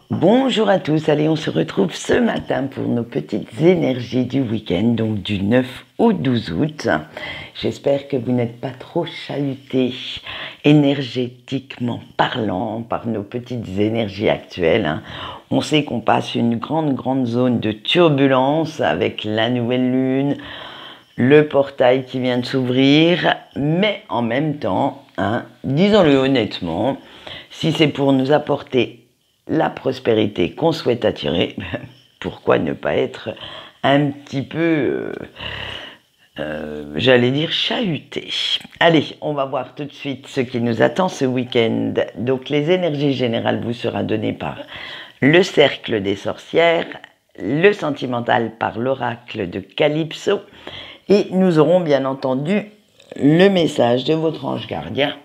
Bonjour à tous, allez on se retrouve ce matin pour nos petites énergies du week-end, donc du 9 au 12 août. J'espère que vous n'êtes pas trop chahutés énergétiquement parlant par nos petites énergies actuelles. On sait qu'on passe une grande zone de turbulence avec la nouvelle lune, le portail qui vient de s'ouvrir, mais en même temps, disons-le honnêtement, si c'est pour nous apporter la prospérité qu'on souhaite attirer, pourquoi ne pas être un petit peu, j'allais dire, chahuté. Allez, on va voir tout de suite ce qui nous attend ce week-end. Donc les énergies générales vous sera données par le cercle des sorcières, le sentimental par l'oracle de Calypso, et nous aurons bien entendu le message de votre ange gardien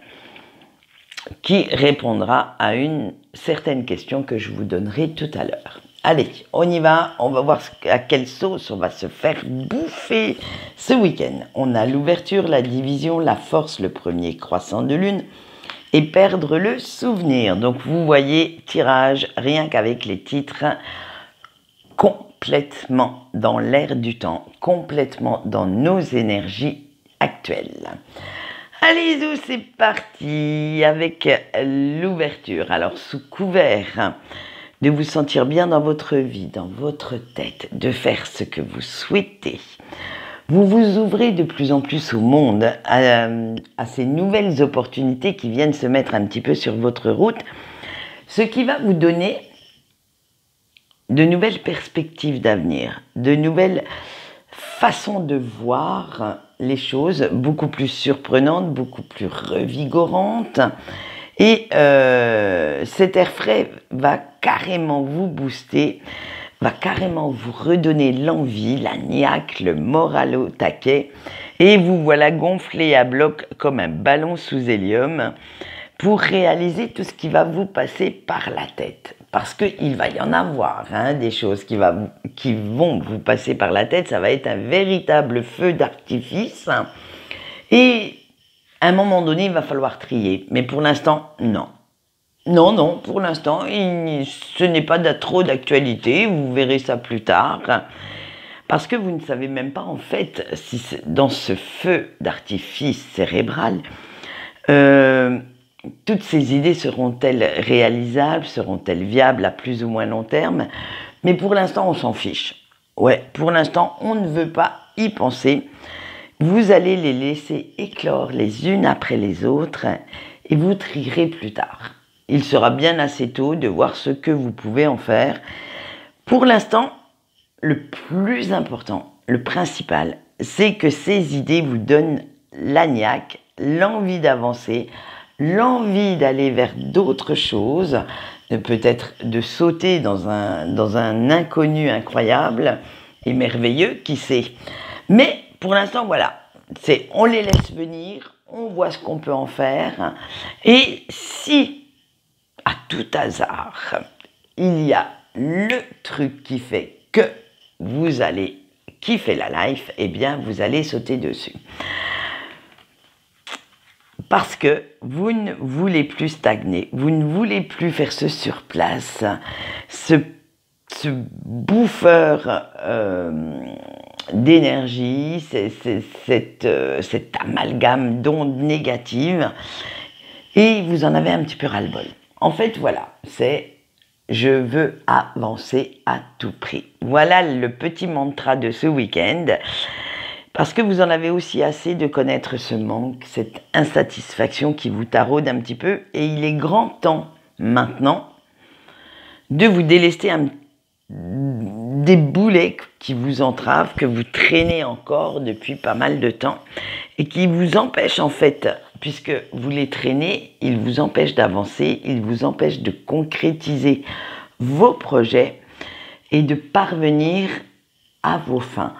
qui répondra à une certaine question que je vous donnerai tout à l'heure. Allez, on y va, on va voir à quelle sauce on va se faire bouffer ce week-end. On a l'ouverture, la division, la force, le premier croissant de lune et perdre le souvenir. Donc vous voyez, tirage rien qu'avec les titres complètement dans l'air du temps, complètement dans nos énergies actuelles. Allez, c'est parti avec l'ouverture. Alors, sous couvert de vous sentir bien dans votre vie, dans votre tête, de faire ce que vous souhaitez, vous vous ouvrez de plus en plus au monde, à ces nouvelles opportunités qui viennent se mettre un petit peu sur votre route, ce qui va vous donner de nouvelles perspectives d'avenir, de nouvelles façons de voir les choses, beaucoup plus surprenantes, beaucoup plus revigorantes. Et cet air frais va carrément vous booster, va carrément vous redonner l'envie, la niaque, le moral au taquet. Et vous voilà gonflé à bloc comme un ballon sous hélium pour réaliser tout ce qui va vous passer par la tête. Parce qu'il va y en avoir, des choses qui vont vous passer par la tête. Ça va être un véritable feu d'artifice. Et à un moment donné, il va falloir trier. Mais pour l'instant, non. Non, pour l'instant, ce n'est pas trop d'actualité. Vous verrez ça plus tard. Parce que vous ne savez même pas, en fait, si dans ce feu d'artifice cérébral, toutes ces idées seront-elles réalisables, seront-elles viables à plus ou moins long terme? Mais pour l'instant, on s'en fiche. Ouais, pour l'instant, on ne veut pas y penser. Vous allez les laisser éclore les unes après les autres et vous trierez plus tard. Il sera bien assez tôt de voir ce que vous pouvez en faire. Pour l'instant, le plus important, le principal, c'est que ces idées vous donnent la niaque, l'envie d'avancer, l'envie d'aller vers d'autres choses, peut-être de sauter dans un inconnu incroyable et merveilleux, qui sait. Mais pour l'instant, voilà, on les laisse venir, on voit ce qu'on peut en faire. Et si, à tout hasard, il y a le truc qui fait que vous allez kiffer la life, eh bien, vous allez sauter dessus. Parce que vous ne voulez plus stagner, vous ne voulez plus faire ce surplace, ce bouffeur d'énergie, cet amalgame d'ondes négatives, et vous en avez un petit peu ras-le-bol. En fait, voilà, je veux avancer à tout prix. Voilà le petit mantra de ce week-end. Parce que vous en avez aussi assez de connaître ce manque, cette insatisfaction qui vous taraude un petit peu. Et il est grand temps, maintenant, de vous délester des boulets qui vous entravent, que vous traînez encore depuis pas mal de temps, et qui vous empêchent, en fait, puisque vous les traînez, ils vous empêchent d'avancer, ils vous empêchent de concrétiser vos projets et de parvenir à vos fins,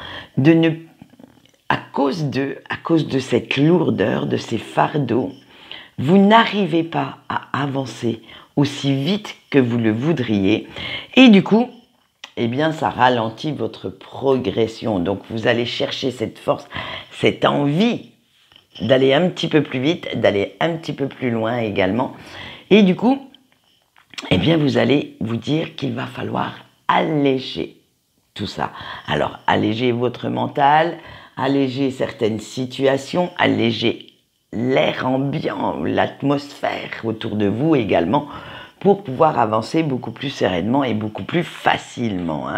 à cause de cette lourdeur, de ces fardeaux, vous n'arrivez pas à avancer aussi vite que vous le voudriez. Et du coup, eh bien, ça ralentit votre progression. Donc, vous allez chercher cette force, cette envie d'aller un petit peu plus vite, d'aller un petit peu plus loin également. Et du coup, eh bien vous allez vous dire qu'il va falloir alléger tout ça. Alors, alléger votre mental, alléger certaines situations, alléger l'air ambiant, l'atmosphère autour de vous également, pour pouvoir avancer beaucoup plus sereinement et beaucoup plus facilement.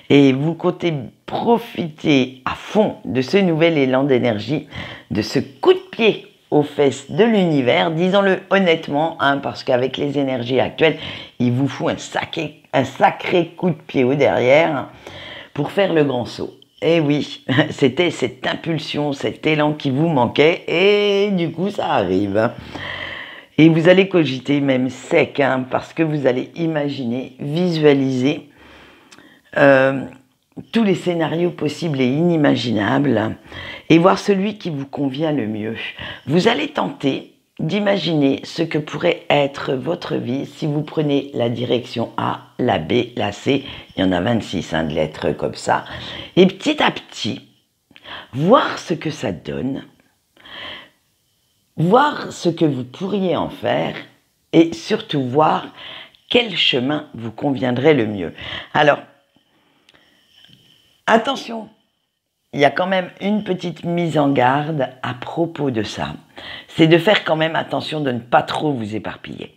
Et vous comptez profiter à fond de ce nouvel élan d'énergie, de ce coup de pied aux fesses de l'univers, disons-le honnêtement, parce qu'avec les énergies actuelles, il vous faut un sacré coup de pied au derrière pour faire le grand saut. Et oui, c'était cette impulsion, cet élan qui vous manquait, et du coup ça arrive. Et vous allez cogiter même sec, parce que vous allez imaginer, visualiser tous les scénarios possibles et inimaginables et voir celui qui vous convient le mieux. Vous allez tenter d'imaginer ce que pourrait être votre vie si vous prenez la direction A, la B, la C, il y en a 26 de lettres comme ça, et petit à petit, voir ce que ça donne, voir ce que vous pourriez en faire et surtout voir quel chemin vous conviendrait le mieux. Alors, attention, il y a quand même une petite mise en garde à propos de ça. C'est de faire quand même attention de ne pas trop vous éparpiller,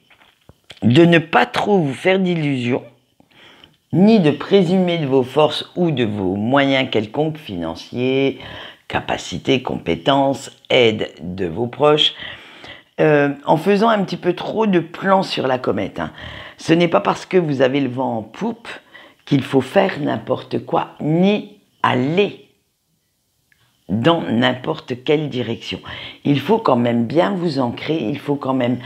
de ne pas trop vous faire d'illusions, ni de présumer de vos forces ou de vos moyens quelconques financiers, capacités, compétences, aide de vos proches, en faisant un petit peu trop de plans sur la comète. Ce n'est pas parce que vous avez le vent en poupe qu'il faut faire n'importe quoi, ni aller dans n'importe quelle direction. Il faut quand même bien vous ancrer, il faut quand même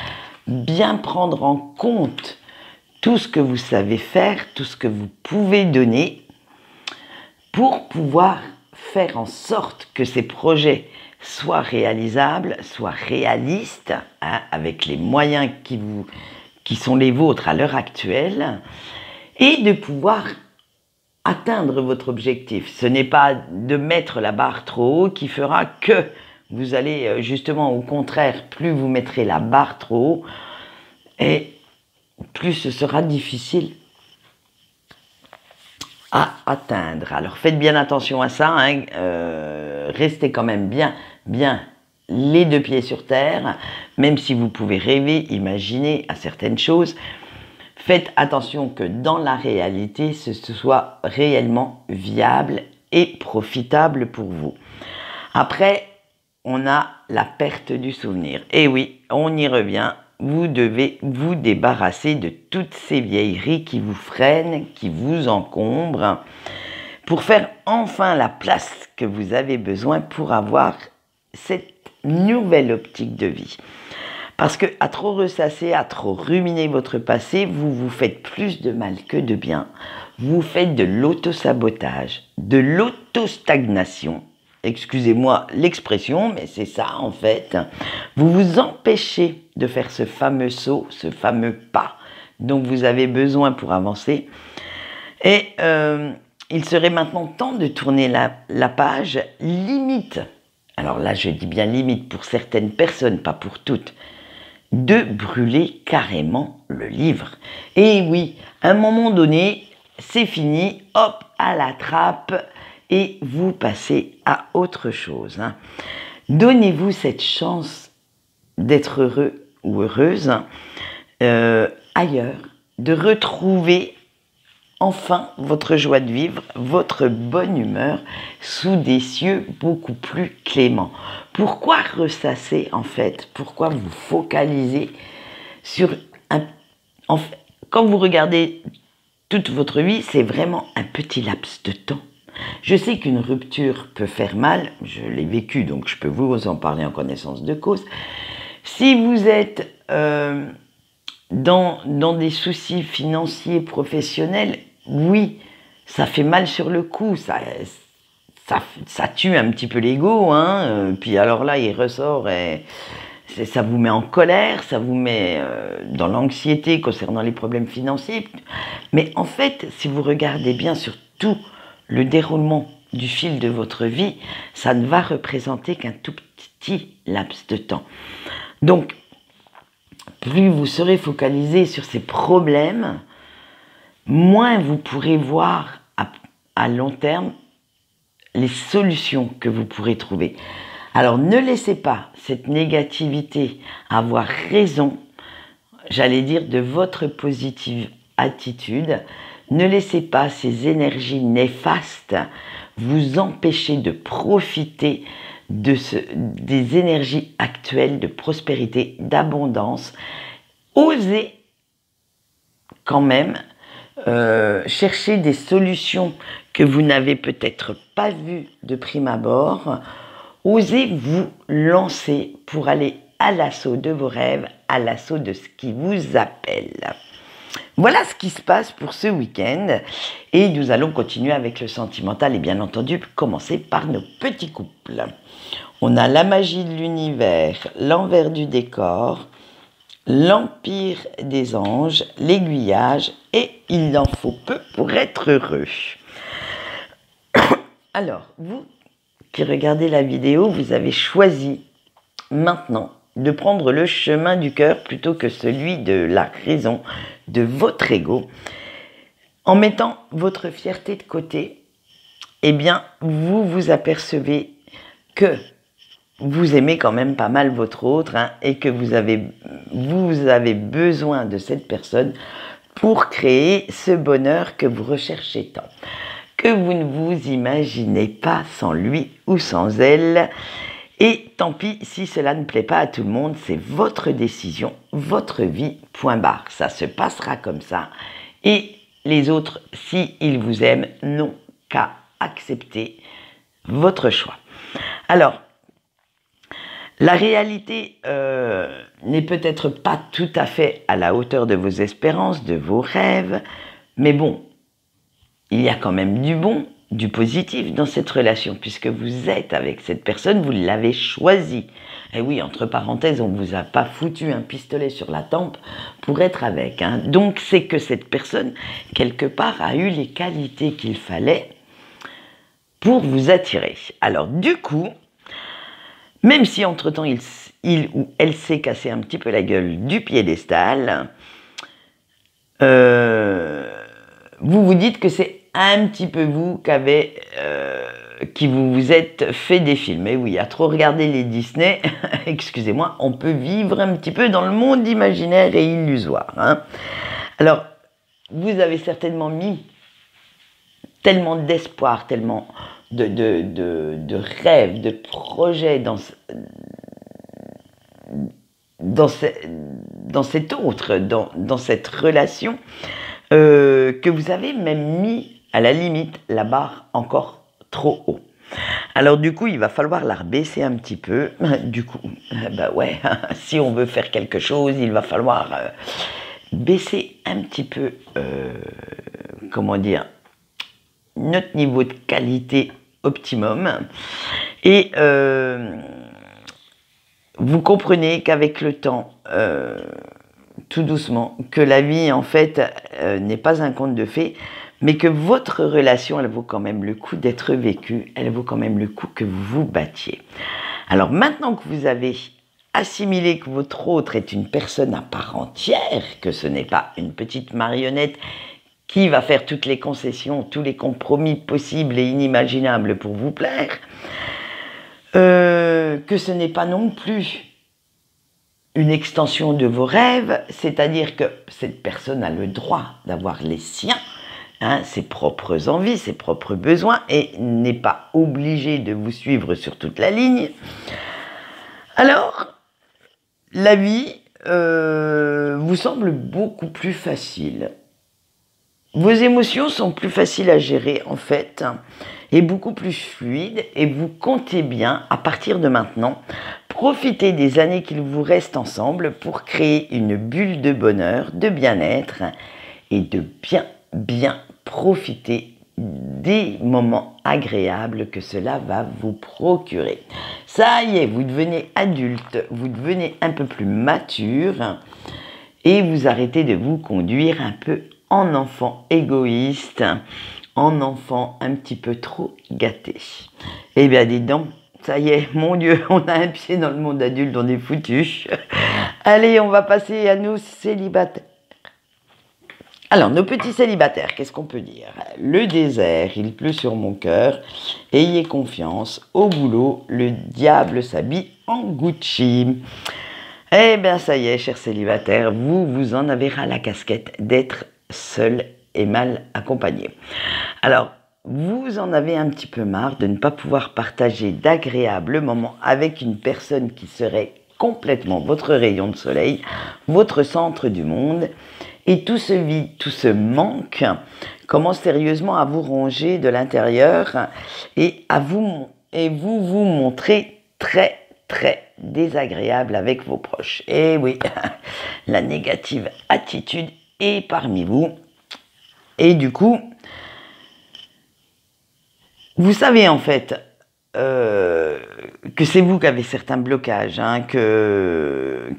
bien prendre en compte tout ce que vous savez faire, tout ce que vous pouvez donner pour pouvoir faire en sorte que ces projets soient réalisables, soient réalistes, avec les moyens qui sont les vôtres à l'heure actuelle, et de pouvoir atteindre votre objectif. Ce n'est pas de mettre la barre trop haut qui fera que vous allez justement, au contraire, plus vous mettrez la barre trop haut, et plus ce sera difficile à atteindre. Alors faites bien attention à ça, restez quand même bien les deux pieds sur terre, même si vous pouvez rêver, imaginer à certaines choses. Faites attention que dans la réalité, ce soit réellement viable et profitable pour vous. Après, on a la perte du souvenir. Et oui, on y revient. Vous devez vous débarrasser de toutes ces vieilleries qui vous freinent, qui vous encombrent, pour faire enfin la place que vous avez besoin pour avoir cette nouvelle optique de vie. Parce que à trop ressasser, à trop ruminer votre passé, vous vous faites plus de mal que de bien. Vous faites de l'autosabotage, de l'autostagnation. Excusez-moi l'expression, mais c'est ça en fait. Vous vous empêchez de faire ce fameux saut, ce fameux pas dont vous avez besoin pour avancer. Et il serait maintenant temps de tourner la page limite. Alors là, je dis bien limite pour certaines personnes, pas pour toutes. De brûler carrément le livre. Et oui, à un moment donné, c'est fini, hop, à la trappe, et vous passez à autre chose. Donnez-vous cette chance d'être heureux ou heureuse ailleurs, de retrouver enfin votre joie de vivre, votre bonne humeur sous des cieux beaucoup plus cléments. Pourquoi ressasser en fait? Pourquoi vous focaliser sur quand vous regardez toute votre vie, c'est vraiment un petit laps de temps. Je sais qu'une rupture peut faire mal, je l'ai vécu donc je peux vous en parler en connaissance de cause. Si vous êtes dans des soucis financiers, professionnels, oui, ça fait mal sur le coup, ça tue un petit peu l'ego, puis alors là, il ressort et ça vous met en colère, ça vous met dans l'anxiété concernant les problèmes financiers. Mais en fait, si vous regardez bien sur tout le déroulement du fil de votre vie, ça ne va représenter qu'un tout petit laps de temps. Donc, plus vous serez focalisé sur ces problèmes, moins vous pourrez voir à long terme les solutions que vous pourrez trouver. Alors ne laissez pas cette négativité avoir raison, j'allais dire, de votre positive attitude. Ne laissez pas ces énergies néfastes vous empêcher de profiter des énergies actuelles de prospérité, d'abondance. Osez quand même chercher des solutions que vous n'avez peut-être pas vues de prime abord. Osez vous lancer pour aller à l'assaut de vos rêves, à l'assaut de ce qui vous appelle. Voilà ce qui se passe pour ce week-end et nous allons continuer avec le sentimental et bien entendu commencer par nos petits couples. On a la magie de l'univers, l'envers du décor, l'empire des anges, l'aiguillage et il en faut peu pour être heureux. Alors, vous qui regardez la vidéo, vous avez choisi maintenant de prendre le chemin du cœur plutôt que celui de la raison, de votre ego. En mettant votre fierté de côté, eh bien, vous vous apercevez que vous aimez quand même pas mal votre autre et que vous avez besoin de cette personne pour créer ce bonheur que vous recherchez tant, que vous ne vous imaginez pas sans lui ou sans elle. Et tant pis si cela ne plaît pas à tout le monde, c'est votre décision, votre vie, point barre. Ça se passera comme ça. Et les autres, s'ils vous aiment, n'ont qu'à accepter votre choix. Alors, la réalité n'est peut-être pas tout à fait à la hauteur de vos espérances, de vos rêves, mais bon, il y a quand même du bon, du positif dans cette relation, puisque vous êtes avec cette personne, vous l'avez choisie. Et oui, entre parenthèses, on ne vous a pas foutu un pistolet sur la tempe pour être avec. Donc c'est que cette personne, quelque part, a eu les qualités qu'il fallait pour vous attirer. Alors du coup, même si entre-temps il ou elle s'est cassé un petit peu la gueule du piédestal, vous vous dites que c'est un petit peu vous qui vous êtes fait des films. Et oui, à trop regarder les Disney, excusez-moi, on peut vivre un petit peu dans le monde imaginaire et illusoire. Alors, vous avez certainement mis tellement d'espoir, tellement de rêves, de projets dans cet autre, dans cette relation, que vous avez même mis à la limite la barre encore trop haut. Alors du coup, il va falloir la rebaisser un petit peu. Du coup, bah ouais, si on veut faire quelque chose, il va falloir baisser un petit peu, comment dire, notre niveau de qualité optimum. Et vous comprenez qu'avec le temps, tout doucement, que la vie en fait n'est pas un conte de fées, mais que votre relation, elle vaut quand même le coup d'être vécue, elle vaut quand même le coup que vous vous battiez. Alors maintenant que vous avez assimilé que votre autre est une personne à part entière, que ce n'est pas une petite marionnette qui va faire toutes les concessions, tous les compromis possibles et inimaginables pour vous plaire, que ce n'est pas non plus une extension de vos rêves, c'est-à-dire que cette personne a le droit d'avoir les siens, ses propres envies, ses propres besoins, et n'est pas obligée de vous suivre sur toute la ligne. Alors, la vie vous semble beaucoup plus facile. Vos émotions sont plus faciles à gérer, en fait, et beaucoup plus fluides, et vous comptez bien, à partir de maintenant, profiter des années qu'il vous reste ensemble pour créer une bulle de bonheur, de bien-être, et de bien profiter des moments agréables que cela va vous procurer. Ça y est, vous devenez adulte, vous devenez un peu plus mature, et vous arrêtez de vous conduire un peu en enfant égoïste, en enfant un petit peu trop gâté. Eh bien, dis donc, ça y est, mon Dieu, on a un pied dans le monde adulte, on est foutu. Allez, on va passer à nos célibataires. Alors, nos petits célibataires, qu'est-ce qu'on peut dire? Le désert, il pleut sur mon cœur. Ayez confiance, au boulot, le diable s'habille en Gucci. Eh bien, ça y est, chers célibataires, vous en avez ras la casquette d'être seul et mal accompagné. Alors, vous en avez un petit peu marre de ne pas pouvoir partager d'agréables moments avec une personne qui serait complètement votre rayon de soleil, votre centre du monde. Et tout ce vide, tout ce manque commence sérieusement à vous ronger de l'intérieur et vous vous montrez très désagréable avec vos proches. Et oui, la négative attitude est parmi vous. Et du coup, vous savez en fait que c'est vous qui avez certains blocages,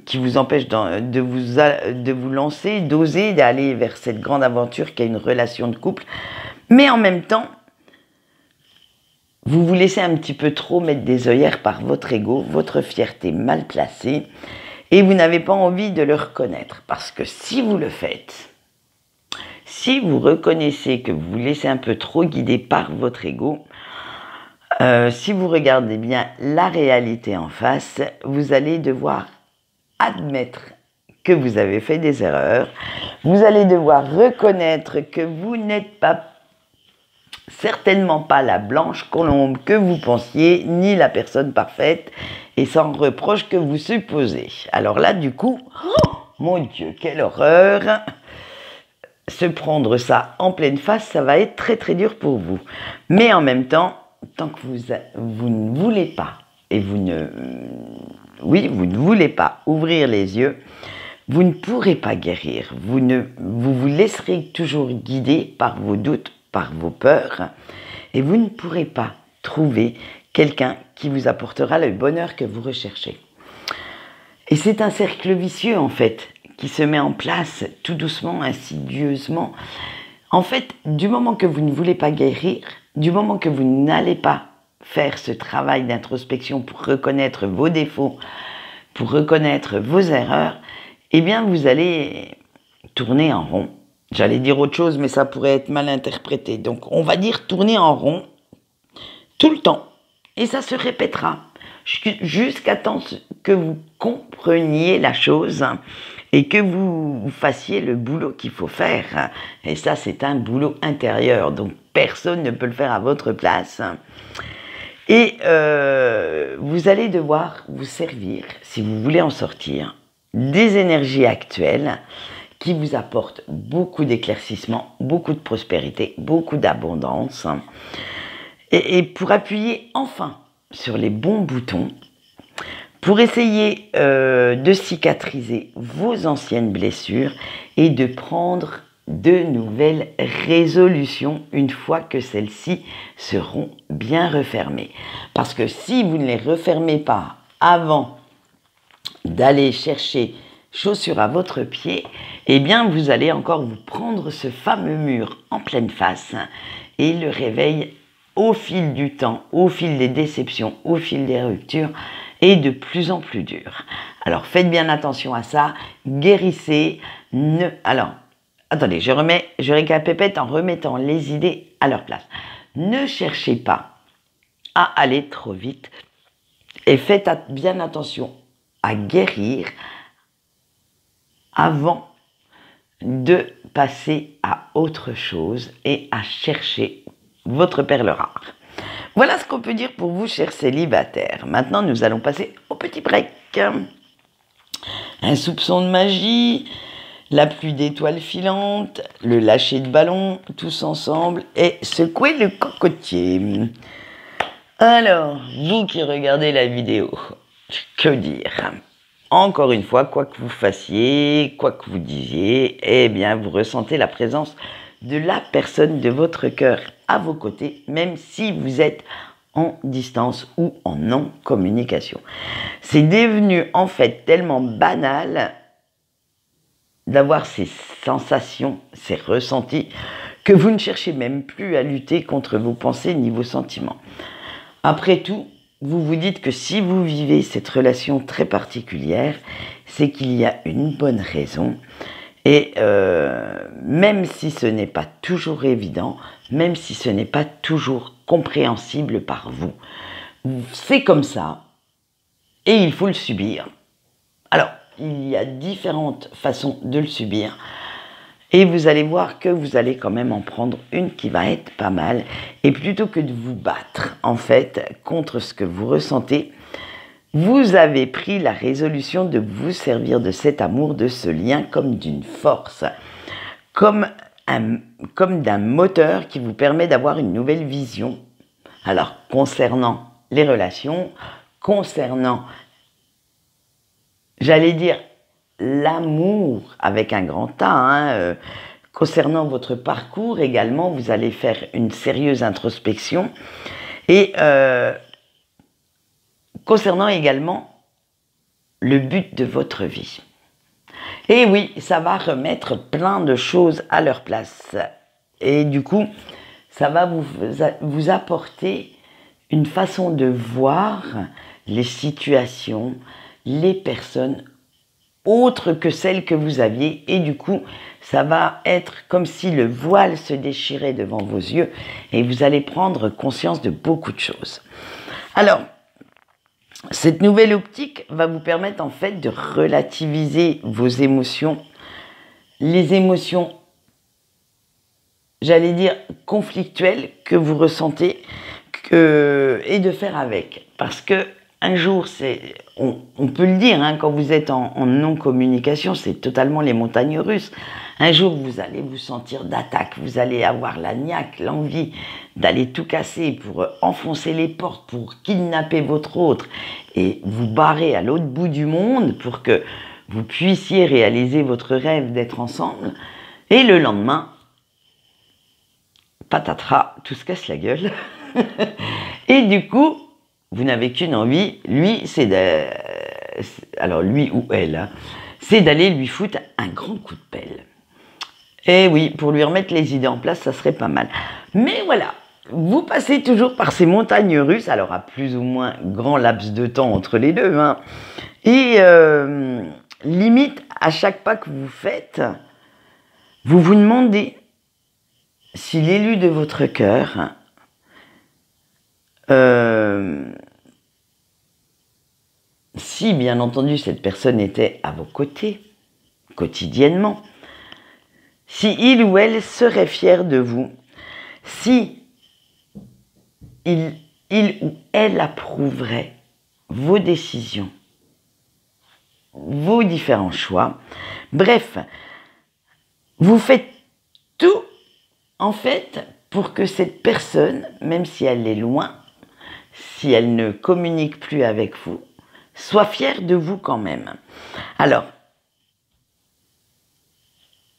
qui vous empêchent de vous lancer, d'oser, d'aller vers cette grande aventure qu'est une relation de couple. Mais en même temps, vous vous laissez un petit peu trop mettre des œillères par votre ego, votre fierté mal placée, et vous n'avez pas envie de le reconnaître. Parce que si vous le faites, si vous reconnaissez que vous vous laissez un peu trop guider par votre ego, si vous regardez bien la réalité en face, vous allez devoir admettre que vous avez fait des erreurs. Vous allez devoir reconnaître que vous n'êtes certainement pas la blanche colombe que vous pensiez, ni la personne parfaite et sans reproche que vous supposez. Alors là, du coup, oh, mon Dieu, quelle horreur! Se prendre ça en pleine face, ça va être très dur pour vous. Mais en même temps, tant que vous ne voulez pas, et vous ne voulez pas ouvrir les yeux, vous ne pourrez pas guérir. Vous laisserez toujours guider par vos doutes, par vos peurs, et vous ne pourrez pas trouver quelqu'un qui vous apportera le bonheur que vous recherchez. Et c'est un cercle vicieux, en fait, qui se met en place tout doucement, insidieusement. En fait, du moment que vous ne voulez pas guérir, du moment que vous n'allez pas faire ce travail d'introspection pour reconnaître vos défauts, pour reconnaître vos erreurs, eh bien, vous allez tourner en rond. J'allais dire autre chose, mais ça pourrait être mal interprété. Donc, on va dire tourner en rond tout le temps. Et ça se répétera jusqu'à temps que vous compreniez la chose et que vous fassiez le boulot qu'il faut faire. Et ça, c'est un boulot intérieur, donc personne ne peut le faire à votre place. Et vous allez devoir vous servir, si vous voulez en sortir, des énergies actuelles qui vous apportent beaucoup d'éclaircissement, beaucoup de prospérité, beaucoup d'abondance. Et pour appuyer enfin sur les bons boutons, pour essayer de cicatriser vos anciennes blessures et de prendre de nouvelles résolutions une fois que celles-ci seront bien refermées. Parce que si vous ne les refermez pas avant d'aller chercher chaussures à votre pied, eh bien vous allez encore vous prendre ce fameux mur en pleine face et le réveil au fil du temps, au fil des déceptions, au fil des ruptures, est de plus en plus dur. Alors faites bien attention à ça, guérissez. Alors, attendez, je récapépète en remettant les idées à leur place. Ne cherchez pas à aller trop vite et faites bien attention à guérir avant de passer à autre chose et à chercher votre perle rare. Voilà ce qu'on peut dire pour vous, chers célibataires. Maintenant, nous allons passer au petit break. Un soupçon de magie, la pluie d'étoiles filantes, le lâcher de ballon, tous ensemble, et secouer le cocotier. Alors, vous qui regardez la vidéo, que dire ? Encore une fois, quoi que vous fassiez, quoi que vous disiez, eh bien, vous ressentez la présence de la personne de votre cœur à vos côtés, même si vous êtes en distance ou en non-communication. C'est devenu en fait tellement banal d'avoir ces sensations, ces ressentis, que vous ne cherchez même plus à lutter contre vos pensées ni vos sentiments. Après tout, vous vous dites que si vous vivez cette relation très particulière, c'est qu'il y a une bonne raison. Et même si ce n'est pas toujours évident, même si ce n'est pas toujours compréhensible par vous, c'est comme ça et il faut le subir. Alors, il y a différentes façons de le subir et vous allez voir que vous allez quand même en prendre une qui va être pas mal. Et plutôt que de vous battre, en fait, contre ce que vous ressentez, vous avez pris la résolution de vous servir de cet amour, de ce lien, comme d'une force, comme d'un moteur qui vous permet d'avoir une nouvelle vision. Alors, concernant les relations, concernant, j'allais dire, l'amour avec un grand A, concernant votre parcours également, vous allez faire une sérieuse introspection et concernant également le but de votre vie. Et oui, ça va remettre plein de choses à leur place. Et du coup, ça va vous apporter une façon de voir les situations, les personnes autres que celles que vous aviez. Et du coup, ça va être comme si le voile se déchirait devant vos yeux et vous allez prendre conscience de beaucoup de choses. Alors, cette nouvelle optique va vous permettre en fait de relativiser vos émotions, les émotions, j'allais dire, conflictuelles que vous ressentez et de faire avec. Parce que un jour, on peut le dire, quand vous êtes en non-communication, c'est totalement les montagnes russes. Un jour, vous allez vous sentir d'attaque, vous allez avoir la niaque, l'envie d'aller tout casser pour enfoncer les portes, pour kidnapper votre autre et vous barrer à l'autre bout du monde pour que vous puissiez réaliser votre rêve d'être ensemble. Et le lendemain, patatras, tout se casse la gueule. Et du coup, vous n'avez qu'une envie, lui, alors lui ou elle, c'est d'aller lui foutre un grand coup de pelle. Et oui, pour lui remettre les idées en place, ça serait pas mal. Mais voilà, vous passez toujours par ces montagnes russes, alors à plus ou moins grand laps de temps entre les deux, et limite, à chaque pas que vous faites, vous vous demandez si l'élu de votre cœur si bien entendu cette personne était à vos côtés quotidiennement, si il ou elle serait fier de vous, si il ou elle approuverait vos décisions, vos différents choix, bref, vous faites tout en fait pour que cette personne, même si elle est loin, si elle ne communique plus avec vous, soit fière de vous quand même. Alors,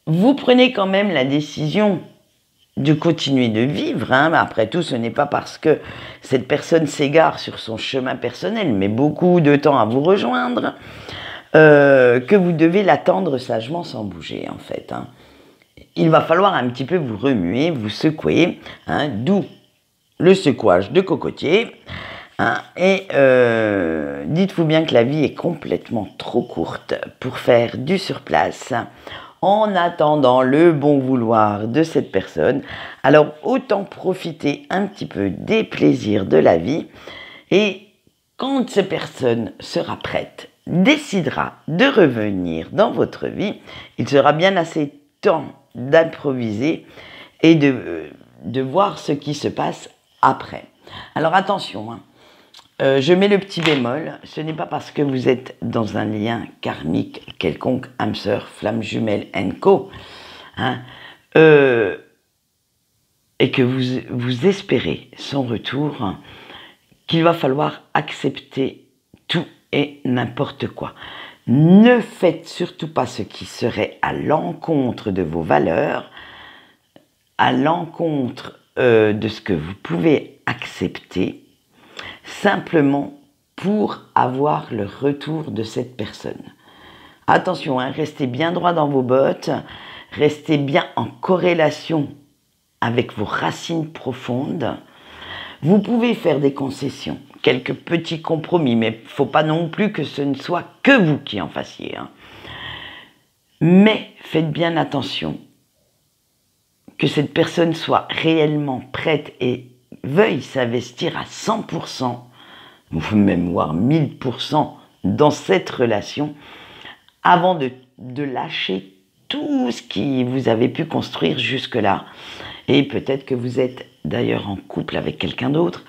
vous prenez quand même la décision de continuer de vivre. Après tout, ce n'est pas parce que cette personne s'égare sur son chemin personnel, mais beaucoup de temps à vous rejoindre, que vous devez l'attendre sagement sans bouger, en fait. Il va falloir un petit peu vous remuer, vous secouer, d'où le secouage de cocotier. Et dites-vous bien que la vie est complètement trop courte pour faire du surplace en attendant le bon vouloir de cette personne. Alors autant profiter un petit peu des plaisirs de la vie et quand cette personne sera prête, décidera de revenir dans votre vie, il sera bien assez temps d'improviser et de voir ce qui se passe après. Alors attention, je mets le petit bémol, ce n'est pas parce que vous êtes dans un lien karmique quelconque, âme sœur, flamme jumelle, co, et que vous espérez son retour, qu'il va falloir accepter tout et n'importe quoi. Ne faites surtout pas ce qui serait à l'encontre de vos valeurs, à l'encontre de ce que vous pouvez accepter, simplement pour avoir le retour de cette personne. Attention, restez bien droit dans vos bottes, restez bien en corrélation avec vos racines profondes. Vous pouvez faire des concessions quelques petits compromis, mais il ne faut pas non plus que ce ne soit que vous qui en fassiez. Hein. Mais faites bien attention que cette personne soit réellement prête et veuille s'investir à 100%, ou même voire 1000% dans cette relation, avant de lâcher tout ce que vous avez pu construire jusque-là. Et peut-être que vous êtes d'ailleurs en couple avec quelqu'un d'autre,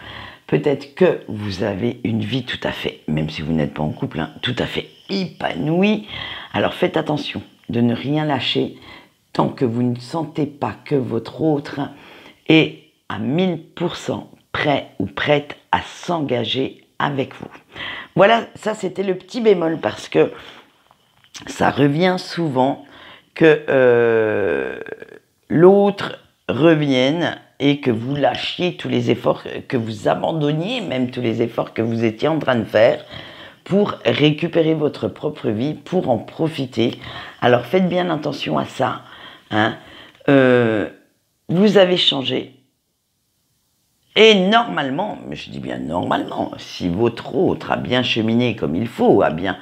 peut-être que vous avez une vie tout à fait, même si vous n'êtes pas en couple, hein, tout à fait épanouie. Alors faites attention de ne rien lâcher tant que vous ne sentez pas que votre autre est à 1000% prêt ou prête à s'engager avec vous. Voilà, ça c'était le petit bémol parce que ça revient souvent que l'autre revienne et que vous lâchiez tous les efforts, que vous abandonniez même tous les efforts que vous étiez en train de faire pour récupérer votre propre vie, pour en profiter. Alors faites bien attention à ça. Hein. Vous avez changé. Et normalement, je dis bien normalement, si votre autre a bien cheminé comme il faut, a bien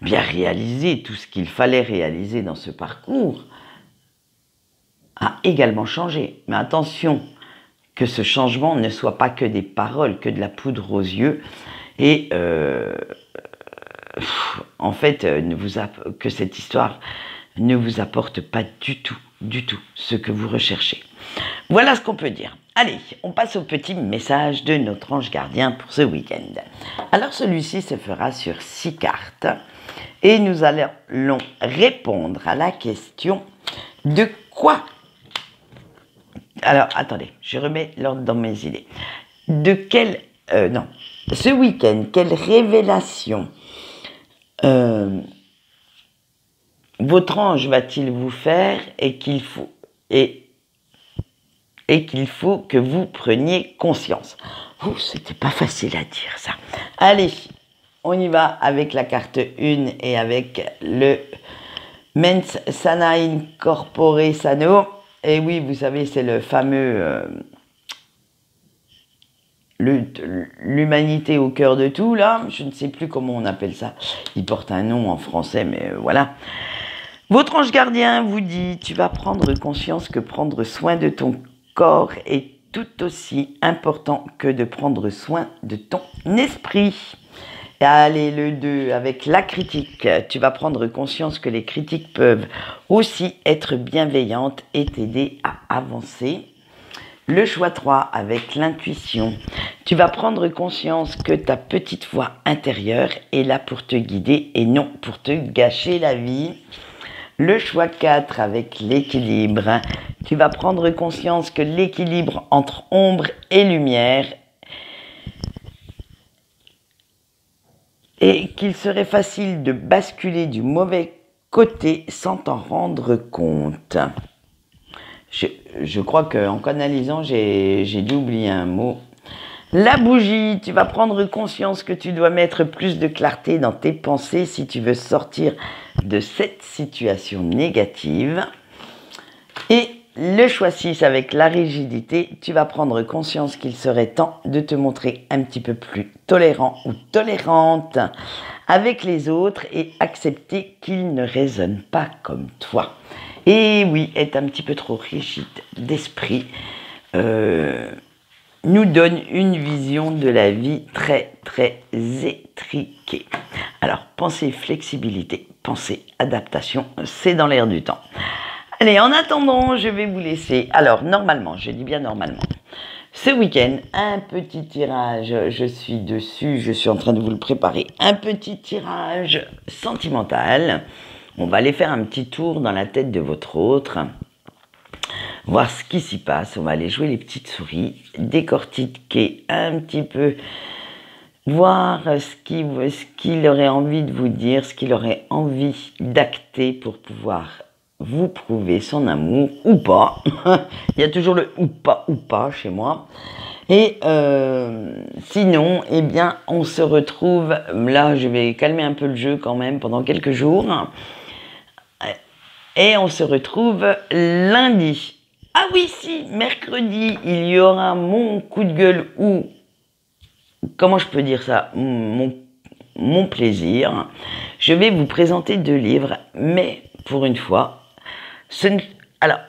réalisé tout ce qu'il fallait réaliser dans ce parcours, a également changé. Mais attention, que ce changement ne soit pas que des paroles, que de la poudre aux yeux, et en fait, que cette histoire ne vous apporte pas du tout ce que vous recherchez. Voilà ce qu'on peut dire. Allez, on passe au petit message de notre ange gardien pour ce week-end. Alors celui-ci se fera sur 6 cartes et nous allons répondre à la question de quoi. Alors attendez, je remets l'ordre dans mes idées. Ce week-end, quelle révélation votre ange va-t-il vous faire et qu'il faut que vous preniez conscience. C'était pas facile à dire ça. Allez, on y va avec la carte 1 et avec le Mens Sana Incorpore Sano. Et oui, vous savez, c'est le fameux l'humanité au cœur de tout, là. Je ne sais plus comment on appelle ça. Il porte un nom en français, mais voilà. Votre ange gardien vous dit, tu vas prendre conscience que prendre soin de ton corps est tout aussi important que de prendre soin de ton esprit. Et allez, le 2, avec la critique, tu vas prendre conscience que les critiques peuvent aussi être bienveillantes et t'aider à avancer. Le choix 3, avec l'intuition, tu vas prendre conscience que ta petite voix intérieure est là pour te guider et non pour te gâcher la vie. Le choix 4 avec l'équilibre. Tu vas prendre conscience que l'équilibre entre ombre et lumière et qu'il serait facile de basculer du mauvais côté sans t'en rendre compte. Je crois qu'en canalisant, j'ai dû oublier un mot. La bougie, tu vas prendre conscience que tu dois mettre plus de clarté dans tes pensées si tu veux sortir de cette situation négative. Et le choix 6 avec la rigidité, tu vas prendre conscience qu'il serait temps de te montrer un petit peu plus tolérant ou tolérante avec les autres et accepter qu'ils ne raisonnent pas comme toi. Et oui, être un petit peu trop rigide d'esprit nous donne une vision de la vie très très étriquée. Alors, pensez flexibilité, pensez adaptation, c'est dans l'air du temps. Allez, en attendant, je vais vous laisser. Alors, normalement, je dis bien normalement, ce week-end, un petit tirage, je suis dessus, je suis en train de vous le préparer, un petit tirage sentimental. On va aller faire un petit tour dans la tête de votre autre, voir ce qui s'y passe. On va aller jouer les petites souris, décortiquer un petit peu, voir ce qu'il aurait envie de vous dire, ce qu'il aurait envie d'acter pour pouvoir vous prouver son amour ou pas. Il y a toujours le ou pas chez moi. Et sinon, eh bien, on se retrouve, là je vais calmer un peu le jeu quand même pendant quelques jours. Et on se retrouve lundi. Ah oui, si, mercredi, il y aura mon coup de gueule où comment je peux dire ça, mon plaisir. Je vais vous présenter 2 livres, mais pour une fois, alors,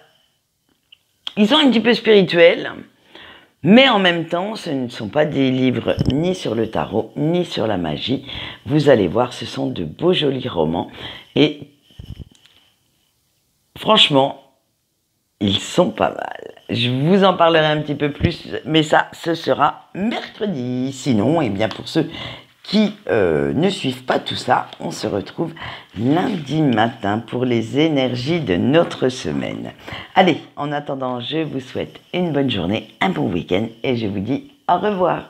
ils sont un petit peu spirituels, mais en même temps, ce ne sont pas des livres ni sur le tarot, ni sur la magie. Vous allez voir, ce sont de beaux jolis romans, et franchement, ils sont pas mal. Je vous en parlerai un petit peu plus, mais ça, ce sera mercredi. Sinon, eh bien pour ceux qui ne suivent pas tout ça, on se retrouve lundi matin pour les énergies de notre semaine. Allez, en attendant, je vous souhaite une bonne journée, un bon week-end et je vous dis au revoir.